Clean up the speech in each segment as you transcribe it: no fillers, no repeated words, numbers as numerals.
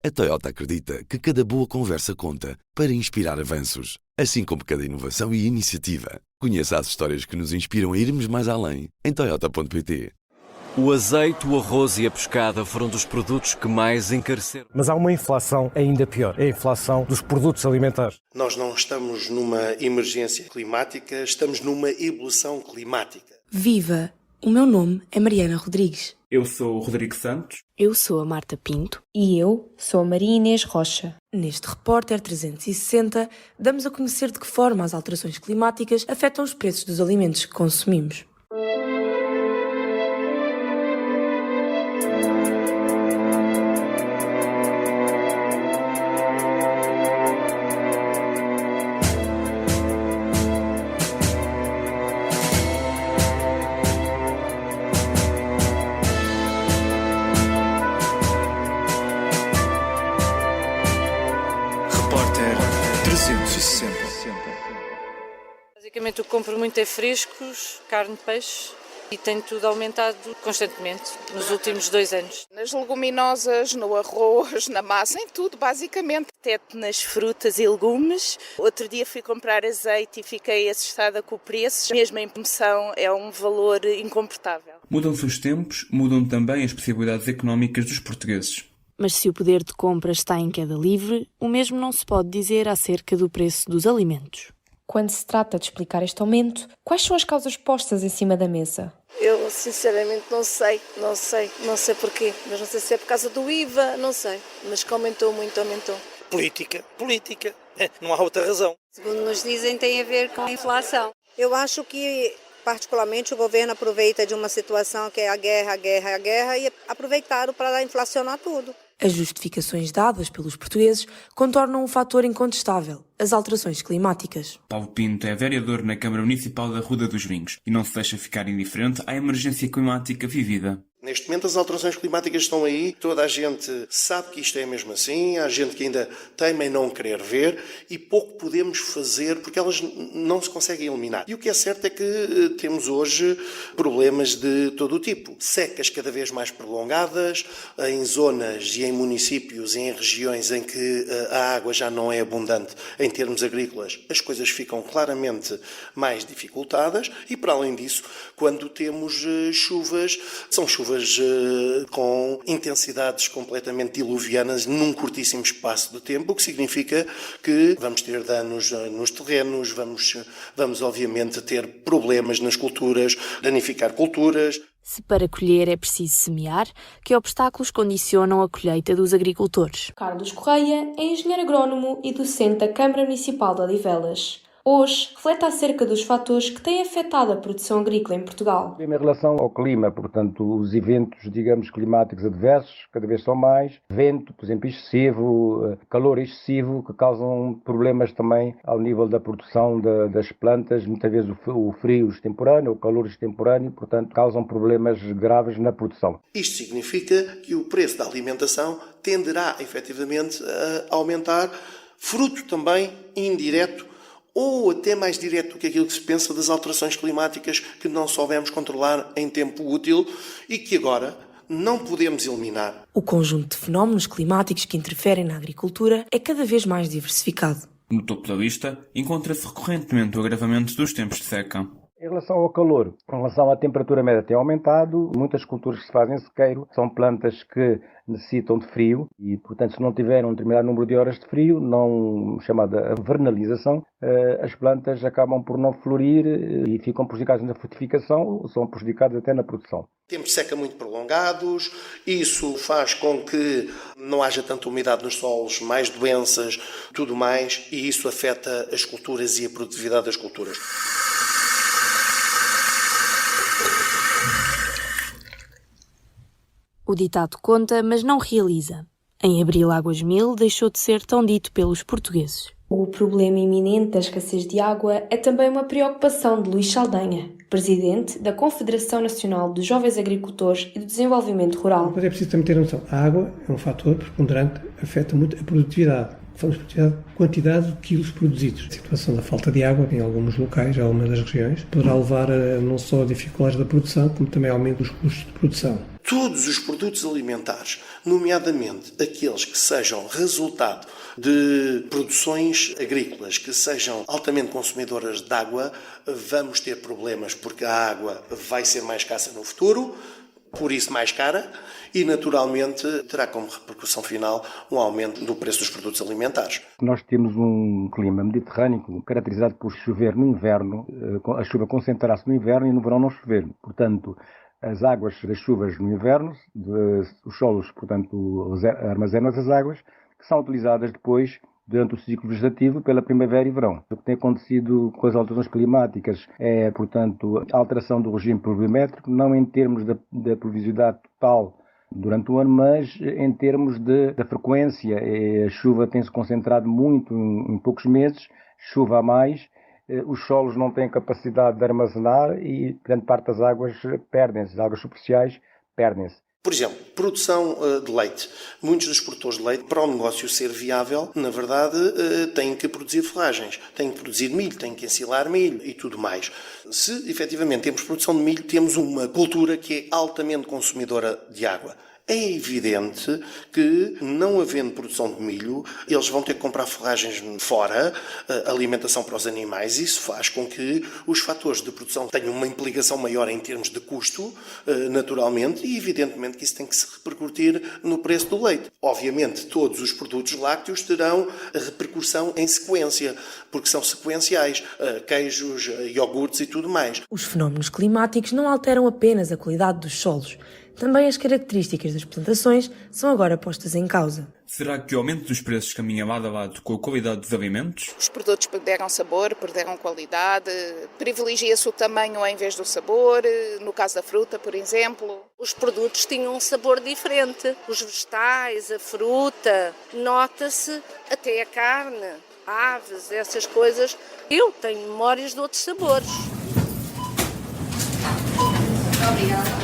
A Toyota acredita que cada boa conversa conta para inspirar avanços, assim como cada inovação e iniciativa. Conheça as histórias que nos inspiram a irmos mais além em toyota.pt. O azeite, o arroz e a pescada foram dos produtos que mais encareceram. Mas há uma inflação ainda pior, é a inflação dos produtos alimentares. Nós não estamos numa emergência climática, estamos numa evolução climática. Viva! O meu nome é Mariana Rodrigues. Eu sou o Rodrigo Santos. Eu sou a Marta Pinto. E eu sou a Maria Inês Rocha. Neste Repórter 360, damos a conhecer de que forma as alterações climáticas afetam os preços dos alimentos que consumimos. Basicamente o que compro muito é frescos, carne, peixe e tem tudo aumentado constantemente nos últimos 2 anos. Nas leguminosas, no arroz, na massa, em tudo basicamente. Até nas frutas e legumes. Outro dia fui comprar azeite e fiquei assustada com o preço. Mesmo em promoção é um valor incomportável. Mudam-se os tempos, mudam também as possibilidades económicas dos portugueses. Mas se o poder de compra está em queda livre, o mesmo não se pode dizer acerca do preço dos alimentos. Quando se trata de explicar este aumento, quais são as causas postas em cima da mesa? Eu sinceramente não sei porquê, mas não sei se é por causa do IVA, não sei, mas que aumentou muito, aumentou. Política, não há outra razão. Segundo nos dizem, tem a ver com a inflação. Eu acho que, particularmente, o governo aproveita de uma situação que é a guerra e aproveitaram para inflacionar tudo. As justificações dadas pelos portugueses contornam um fator incontestável, as alterações climáticas. Paulo Pinto é vereador na Câmara Municipal da Ruda dos Vinhos e não se deixa ficar indiferente à emergência climática vivida. Neste momento as alterações climáticas estão aí, toda a gente sabe que isto é mesmo assim, há gente que ainda teima em não querer ver e pouco podemos fazer porque elas não se conseguem eliminar. E o que é certo é que temos hoje problemas de todo o tipo. Secas cada vez mais prolongadas, em zonas e em municípios e em regiões em que a água já não é abundante em termos agrícolas, as coisas ficam claramente mais dificultadas e, para além disso, quando temos chuvas, são chuvas com intensidades completamente diluvianas num curtíssimo espaço de tempo, o que significa que vamos ter danos nos terrenos, vamos obviamente ter problemas nas culturas, danificar culturas. Se para colher é preciso semear, que obstáculos condicionam a colheita dos agricultores? Carlos Correia é engenheiro agrónomo e docente da Câmara Municipal de Odivelas. Hoje, reflete acerca dos fatores que têm afetado a produção agrícola em Portugal. Em relação ao clima, portanto, os eventos, climáticos adversos, cada vez são mais. Vento, por exemplo, excessivo, calor excessivo, que causam problemas também ao nível da produção das plantas. Muitas vezes o frio extemporâneo, o calor extemporâneo, portanto, causam problemas graves na produção. Isto significa que o preço da alimentação tenderá, efetivamente, a aumentar, fruto também indireto ou até mais direto do que aquilo que se pensa das alterações climáticas que não soubemos controlar em tempo útil e que agora não podemos eliminar. O conjunto de fenómenos climáticos que interferem na agricultura é cada vez mais diversificado. No topo da lista, encontra-se recorrentemente o agravamento dos tempos de seca. Em relação ao calor, em relação à temperatura média tem aumentado, muitas culturas que se fazem sequeiro são plantas que necessitam de frio e, portanto, se não tiverem um determinado número de horas de frio, não chamada vernalização, as plantas acabam por não florir e ficam prejudicadas na frutificação ou são prejudicadas até na produção. Tempos de seca muito prolongados, isso faz com que não haja tanta umidade nos solos, mais doenças, tudo mais, e isso afeta as culturas e a produtividade das culturas. O ditado conta, mas não realiza. Em abril Águas 1000 deixou de ser tão dito pelos portugueses. O problema iminente da escassez de água é também uma preocupação de Luís Saldanha, presidente da Confederação Nacional dos Jovens Agricultores e do Desenvolvimento Rural. Mas é preciso também ter noção. A água é um fator preponderante, afeta muito a produtividade. Falamos de quantidade de quilos produzidos. A situação da falta de água em alguns locais, em algumas das regiões, poderá levar a não só a dificuldades da produção, como também aumento dos custos de produção. Todos os produtos alimentares, nomeadamente aqueles que sejam resultado de produções agrícolas, que sejam altamente consumidoras de água, vamos ter problemas, porque a água vai ser mais escassa no futuro, por isso mais cara, e naturalmente terá como repercussão final um aumento do preço dos produtos alimentares. Nós temos um clima mediterrâneo caracterizado por chover no inverno, a chuva concentrar-se no inverno e no verão não chover. Portanto, as águas das chuvas no inverno, os solos, portanto, armazenam as águas, que são utilizadas depois durante o ciclo vegetativo pela primavera e verão. O que tem acontecido com as alterações climáticas é, portanto, a alteração do regime pluviométrico, não em termos da pluviosidade total durante o ano, mas em termos da frequência. A chuva tem-se concentrado muito em poucos meses, chuva a mais, os solos não têm capacidade de armazenar e grande parte das águas perdem-se, as águas superficiais perdem-se. Por exemplo, produção de leite. Muitos dos produtores de leite, para o negócio ser viável, na verdade, têm que produzir forragens, têm que produzir milho, têm que ensilar milho e tudo mais. Se efetivamente temos produção de milho, temos uma cultura que é altamente consumidora de água. É evidente que, não havendo produção de milho, eles vão ter que comprar forragens fora, alimentação para os animais. Isso faz com que os fatores de produção tenham uma implicação maior em termos de custo, naturalmente, e evidentemente que isso tem que se repercutir no preço do leite. Obviamente, todos os produtos lácteos terão repercussão em sequência, porque são sequenciais, queijos, iogurtes e tudo mais. Os fenómenos climáticos não alteram apenas a qualidade dos solos. Também as características das plantações são agora postas em causa. Será que o aumento dos preços caminha lado a lado com a qualidade dos alimentos? Os produtos perderam sabor, perderam qualidade, privilegia-se o tamanho em vez do sabor, no caso da fruta, por exemplo. Os produtos tinham um sabor diferente, os vegetais, a fruta, nota-se até a carne, aves, essas coisas. Eu tenho memórias de outros sabores. Obrigada.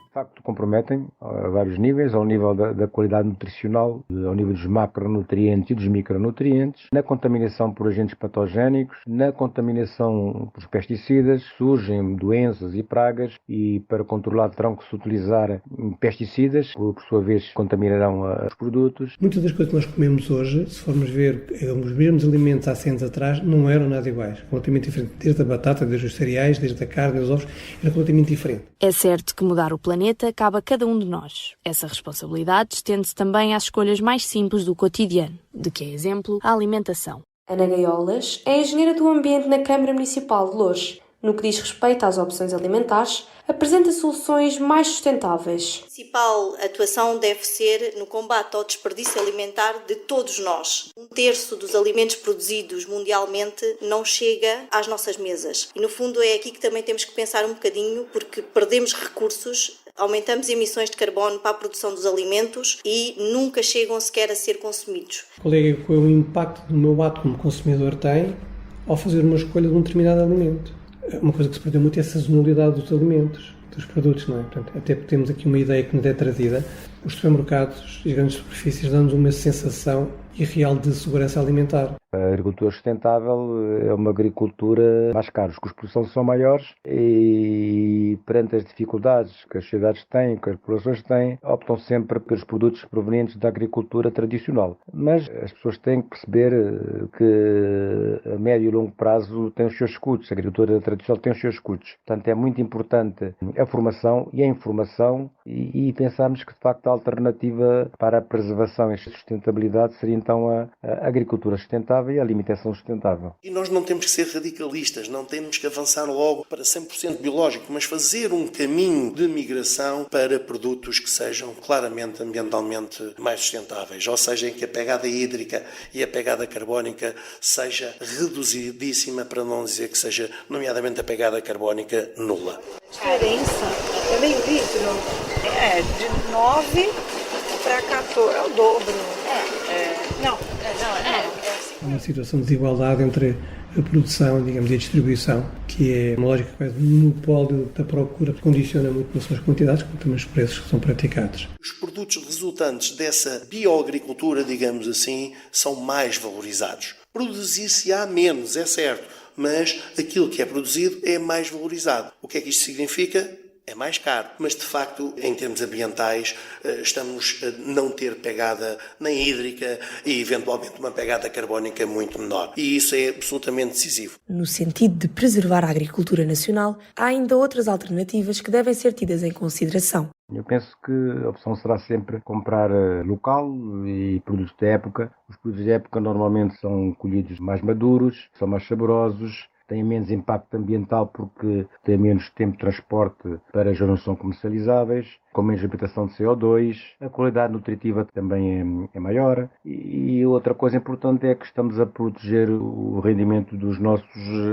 De facto, comprometem a vários níveis, ao nível da qualidade nutricional, ao nível dos macronutrientes e dos micronutrientes, na contaminação por agentes patogénicos, na contaminação por pesticidas, surgem doenças e pragas e para controlar terão que se utilizar pesticidas, que por sua vez contaminarão os produtos. Muitas das coisas que nós comemos hoje, se formos ver os mesmos alimentos há 100 anos atrás, não eram nada iguais, completamente diferente. Desde a batata, desde os cereais, desde a carne, os ovos, era completamente diferente. É certo que mudar o planeta cabe a cada um de nós. Essa responsabilidade estende-se também às escolhas mais simples do cotidiano, de que é exemplo a alimentação. Ana Gaiolas é engenheira do ambiente na Câmara Municipal de Loures. No que diz respeito às opções alimentares, apresenta soluções mais sustentáveis. A principal atuação deve ser no combate ao desperdício alimentar de todos nós. 1/3 dos alimentos produzidos mundialmente não chega às nossas mesas. E no fundo é aqui que também temos que pensar um bocadinho, porque perdemos recursos, aumentamos emissões de carbono para a produção dos alimentos e nunca chegam sequer a ser consumidos. Qual é o impacto do meu ato como consumidor tem ao fazer uma escolha de um determinado alimento? Uma coisa que se perdeu muito é a sazonalidade dos alimentos, dos produtos, não é? Portanto, até porque temos aqui uma ideia que nos é trazida. Os supermercados e as grandes superfícies dão-nos uma sensação irreal de segurança alimentar. A agricultura sustentável é uma agricultura mais cara. Os custos de produção são maiores e, perante as dificuldades que as sociedades têm, que as populações têm, optam sempre pelos produtos provenientes da agricultura tradicional. Mas as pessoas têm que perceber que a médio e longo prazo tem os seus custos. A agricultura tradicional tem os seus custos. Portanto, é muito importante a formação e a informação e pensarmos que, de facto, a alternativa para a preservação e a sustentabilidade seria então a agricultura sustentável e a alimentação sustentável. E nós não temos que ser radicalistas, não temos que avançar logo para 100% biológico, mas fazer um caminho de migração para produtos que sejam claramente ambientalmente mais sustentáveis, ou seja, em que a pegada hídrica e a pegada carbónica seja reduzidíssima, para não dizer que seja, nomeadamente, a pegada carbónica nula. A diferença é meio litro? É, de 9 para 14, é o dobro. Não. Há uma situação de desigualdade entre a produção, digamos, e a distribuição, que é uma lógica quase de monopólio da procura, que condiciona muito não só as quantidades, como também os preços que são praticados. Os produtos resultantes dessa bioagricultura, digamos assim, são mais valorizados. Produzir-se-á menos, é certo, mas aquilo que é produzido é mais valorizado. O que é que isto significa? É mais caro, mas de facto, em termos ambientais, estamos a não ter pegada nem hídrica e eventualmente uma pegada carbónica muito menor. E isso é absolutamente decisivo. No sentido de preservar a agricultura nacional, há ainda outras alternativas que devem ser tidas em consideração. Eu penso que a opção será sempre comprar local e produtos de época. Os produtos de época normalmente são colhidos mais maduros, são mais saborosos, têm menos impacto ambiental porque têm menos tempo de transporte para já não são comercializáveis, com menos limitação de CO2, a qualidade nutritiva também é maior e outra coisa importante é que estamos a proteger o rendimento dos nossos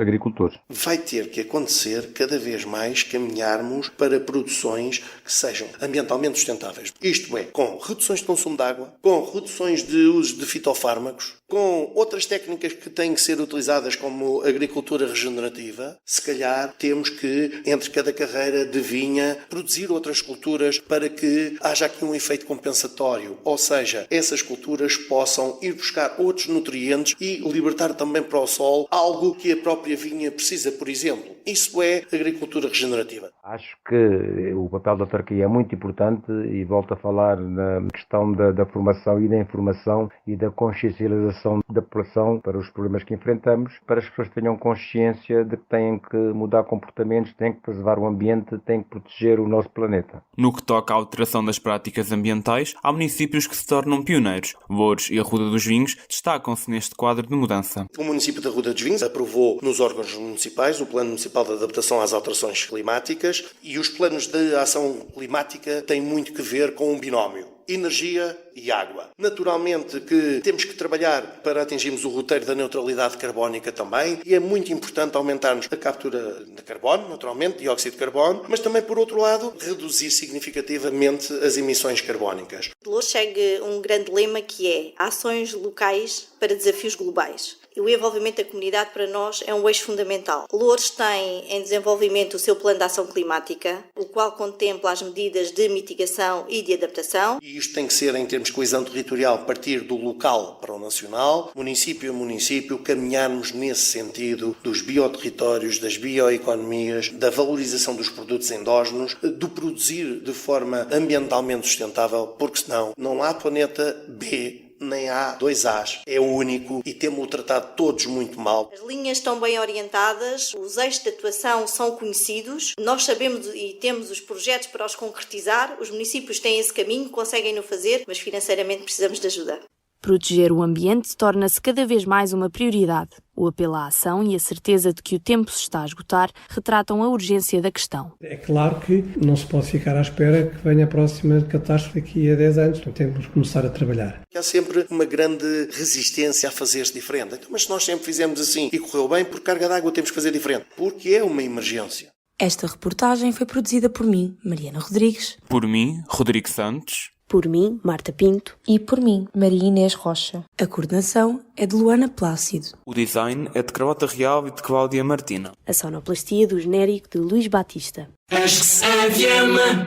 agricultores. Vai ter que acontecer cada vez mais caminharmos para produções que sejam ambientalmente sustentáveis. Isto é, com reduções de consumo de água, com reduções de uso de fitofármacos, com outras técnicas que têm que ser utilizadas como agricultura regenerativa. Se calhar temos que, entre cada carreira de vinha, produzir outras culturas para que haja aqui um efeito compensatório, ou seja, essas culturas possam ir buscar outros nutrientes e libertar também para o solo algo que a própria vinha precisa, por exemplo. Isso é agricultura regenerativa. Acho que o papel da autarquia é muito importante e volto a falar na questão da formação e da informação e da consciencialização da população para os problemas que enfrentamos, para as pessoas tenham consciência de que têm que mudar comportamentos, têm que preservar o ambiente, têm que proteger o nosso planeta. No que toca à alteração das práticas ambientais, há municípios que se tornam pioneiros. Loures e a Ruda dos Vinhos destacam-se neste quadro de mudança. O município da Ruda dos Vinhos aprovou nos órgãos municipais o Plano Municipal de Adaptação às Alterações Climáticas e os planos de ação climática têm muito que ver com um binómio: energia e água. Naturalmente que temos que trabalhar para atingirmos o roteiro da neutralidade carbónica também, e é muito importante aumentarmos a captura de carbono, naturalmente, dióxido de carbono, mas também, por outro lado, reduzir significativamente as emissões carbónicas. Loures segue um grande lema que é ações locais para desafios globais. E o envolvimento da comunidade para nós é um eixo fundamental. Loures tem em desenvolvimento o seu plano de ação climática, o qual contempla as medidas de mitigação e de adaptação. E isto tem que ser, em termos de coesão territorial, partir do local para o nacional, município a município, caminharmos nesse sentido dos bioterritórios, das bioeconomias, da valorização dos produtos endógenos, do produzir de forma ambientalmente sustentável, porque senão não há planeta B, nem há dois As, é o único e temos-o tratado todos muito mal. As linhas estão bem orientadas, os eixos de atuação são conhecidos, nós sabemos e temos os projetos para os concretizar, os municípios têm esse caminho, conseguem-no fazer, mas financeiramente precisamos de ajuda. Proteger o ambiente torna-se cada vez mais uma prioridade. O apelo à ação e a certeza de que o tempo se está a esgotar retratam a urgência da questão. É claro que não se pode ficar à espera que venha a próxima catástrofe daqui a 10 anos. Então temos que começar a trabalhar. Há sempre uma grande resistência a fazer-se diferente. Então, mas se nós sempre fizemos assim e correu bem, por carga d'água temos que fazer diferente. Porque é uma emergência. Esta reportagem foi produzida por mim, Mariana Rodrigues. Por mim, Rodrigo Santos. Por mim, Marta Pinto. E por mim, Maria Inês Rocha. A coordenação é de Luana Plácido. O design é de Carlota Real e de Cláudia Martina. A sonoplastia do genérico de Luís Batista. RCFM